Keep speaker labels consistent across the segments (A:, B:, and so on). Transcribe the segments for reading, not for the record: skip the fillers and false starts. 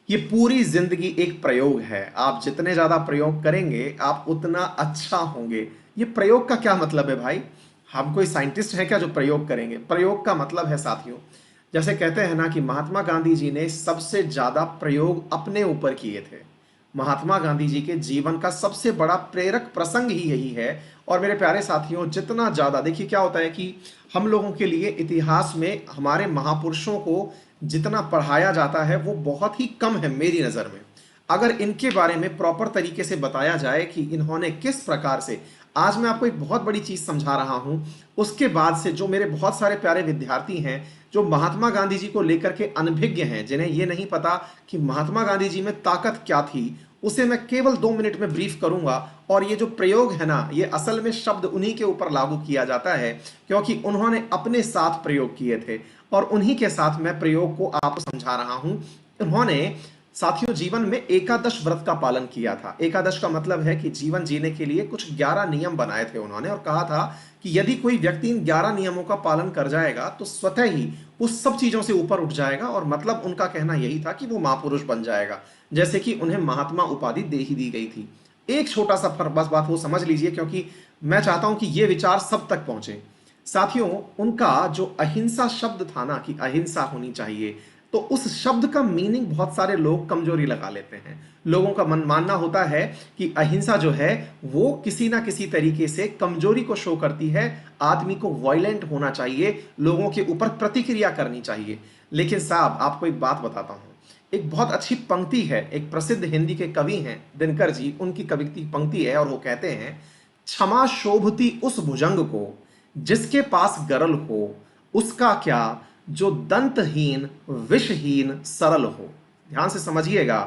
A: ये पूरी जिंदगी एक प्रयोग है। आप जितने ज्यादा प्रयोग करेंगे आप उतना अच्छा होंगे। ये प्रयोग का क्या मतलब है भाई? हम कोई साइंटिस्ट है क्या जो प्रयोग करेंगे? प्रयोग का मतलब है साथियों, जैसे कहते हैं ना कि महात्मा गांधी जी ने सबसे ज्यादा प्रयोग अपने ऊपर किए थे। महात्मा गांधी जी के जीवन का सबसे बड़ा प्रेरक प्रसंग ही यही है। और मेरे प्यारे साथियों, जितना ज्यादा देखिए क्या होता है कि हम लोगों के लिए इतिहास में हमारे महापुरुषों को जितना पढ़ाया जाता है वो बहुत ही कम है मेरी नज़र में। अगर इनके बारे में प्रॉपर तरीके से बताया जाए कि इन्होंने किस प्रकार से, आज मैं आपको एक बहुत बड़ी चीज़ समझा रहा हूं, उसके बाद से जो मेरे बहुत सारे प्यारे विद्यार्थी हैं जो महात्मा गांधी जी को लेकर के अनभिज्ञ हैं, जिन्हें ये नहीं पता कि महात्मा गांधी जी में ताकत क्या थी, उसे मैं केवल 2 मिनट में ब्रीफ करूंगा। और ये जो प्रयोग है ना, ये असल में शब्द उन्हीं के ऊपर लागू किया जाता है क्योंकि उन्होंने अपने साथ प्रयोग किए थे और उन्हीं के साथ मैं प्रयोग को आपको समझा रहा हूं। उन्होंने साथियों जीवन में एकादश व्रत का पालन किया था। एकादश का मतलब है कि जीवन जीने के लिए कुछ 11 नियम बनाए थे उन्होंने और कहा था कि यदि कोई व्यक्ति इन 11 नियमों का पालन कर जाएगा तो स्वतः ही उस सब चीजों से ऊपर उठ जाएगा। और मतलब उनका कहना यही था कि वो महापुरुष बन जाएगा, जैसे कि उन्हें महात्मा उपाधि दे ही दी गई थी। एक छोटा सा फर्क, बस बात वो समझ लीजिए क्योंकि मैं चाहता हूं कि ये विचार सब तक पहुंचे। साथियों, उनका जो अहिंसा शब्द था ना कि अहिंसा होनी चाहिए, तो उस शब्द का मीनिंग बहुत सारे लोग कमजोरी लगा लेते हैं। लोगों का मन मानना होता है कि अहिंसा जो है वो किसी ना किसी तरीके से कमजोरी को शो करती है, आदमी को वायलेंट होना चाहिए, लोगों के ऊपर प्रतिक्रिया करनी चाहिए। लेकिन साहब आपको एक बात बताता हूं, एक बहुत अच्छी पंक्ति है, एक प्रसिद्ध हिंदी के कवि हैं दिनकर जी, उनकी कविता पंक्ति है और वो कहते हैं, क्षमा शोभती उस भुजंग को जिसके पास गरल हो, उसका क्या जो दंतहीन विषहीन सरल हो। ध्यान से समझिएगा,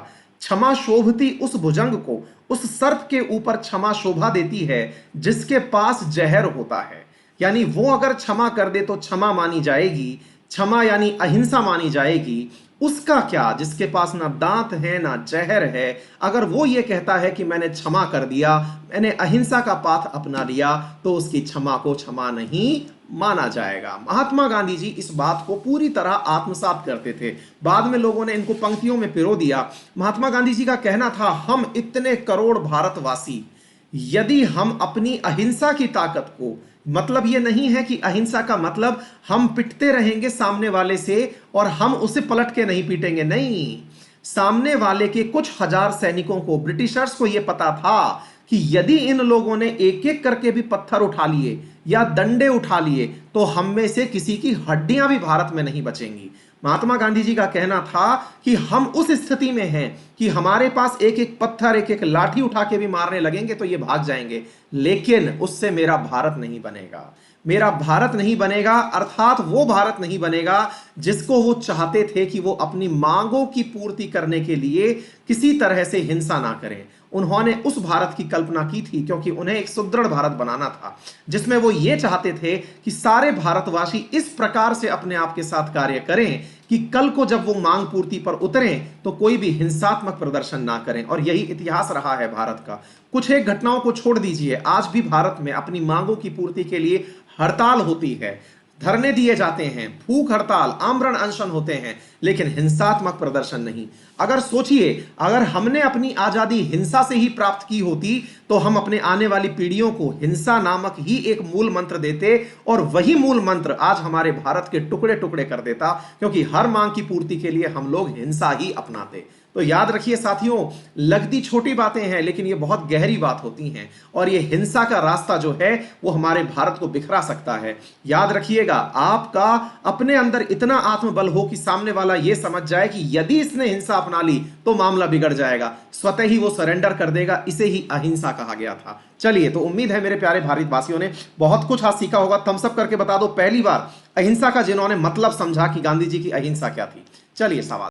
A: क्षमा शोभती उस भुजंग को, उस सर्प के ऊपर क्षमा शोभा देती है जिसके पास जहर होता है। यानी वो अगर क्षमा कर दे तो क्षमा मानी जाएगी, क्षमा यानी अहिंसा मानी जाएगी। उसका क्या जिसके पास ना दांत है ना जहर है, अगर वो ये कहता है कि मैंने क्षमा कर दिया, मैंने अहिंसा का पाथ अपना लिया, तो उसकी क्षमा को क्षमा नहीं माना जाएगा। महात्मा गांधी जी इस बात को पूरी तरह आत्मसात करते थे। बाद में लोगों ने इनको पंक्तियों में पिरो दिया। महात्मा गांधी जी का कहना था, हम इतने करोड़ भारतवासी यदि हम अपनी अहिंसा की ताकत को, मतलब ये नहीं है कि अहिंसा का मतलब हम पिटते रहेंगे सामने वाले से और हम उसे पलट के नहीं पीटेंगे, नहीं। सामने वाले के कुछ हजार सैनिकों को, ब्रिटिशर्स को यह पता था कि यदि इन लोगों ने एक एक करके भी पत्थर उठा लिए या डंडे उठा लिए तो हम में से किसी की हड्डियां भी भारत में नहीं बचेंगी। महात्मा गांधी जी का कहना था कि हम उस स्थिति में हैं कि हमारे पास एक एक पत्थर, एक एक लाठी उठा के भी मारने लगेंगे तो ये भाग जाएंगे, लेकिन उससे मेरा भारत नहीं बनेगा। मेरा भारत नहीं बनेगा, अर्थात वो भारत नहीं बनेगा जिसको वो चाहते थे कि वो अपनी मांगों की पूर्ति करने के लिए किसी तरह से हिंसा ना करें। उन्होंने उस भारत की कल्पना की थी क्योंकि उन्हें एक सुदृढ़ भारत बनाना था जिसमें वो ये चाहते थे कि सारे भारतवासी इस प्रकार से अपने आप के साथ कार्य करें कि कल को जब वो मांग पूर्ति पर उतरें तो कोई भी हिंसात्मक प्रदर्शन ना करें। और यही इतिहास रहा है भारत का। कुछ एक घटनाओं को छोड़ दीजिए, आज भी भारत में अपनी मांगों की पूर्ति के लिए हड़ताल होती है, धरने दिए जाते हैं, भूख हड़ताल, आमरण अनशन होते हैं, लेकिन हिंसात्मक प्रदर्शन नहीं। अगर सोचिए, अगर हमने अपनी आजादी हिंसा से ही प्राप्त की होती तो हम अपने आने वाली पीढ़ियों को हिंसा नामक ही एक मूल मंत्र देते और वही मूल मंत्र आज हमारे भारत के टुकड़े टुकड़े कर देता, क्योंकि हर मांग की पूर्ति के लिए हम लोग हिंसा ही अपनाते। तो याद रखिए साथियों, लगती छोटी बातें हैं लेकिन ये बहुत गहरी बात होती हैं और ये हिंसा का रास्ता जो है वो हमारे भारत को बिखरा सकता है। याद रखिएगा, आपका अपने अंदर इतना आत्मबल हो कि सामने वाला ये समझ जाए कि यदि इसने हिंसा अपना ली तो मामला बिगड़ जाएगा, स्वतः ही वो सरेंडर कर देगा। इसे ही अहिंसा कहा गया था। चलिए, तो उम्मीद है मेरे प्यारे भारतवासियों ने बहुत कुछ आज सीखा होगा। थम्स अप करके बता दो पहली बार अहिंसा का जिन्होंने मतलब समझा कि गांधी जी की अहिंसा क्या थी। चलिए, सवाल।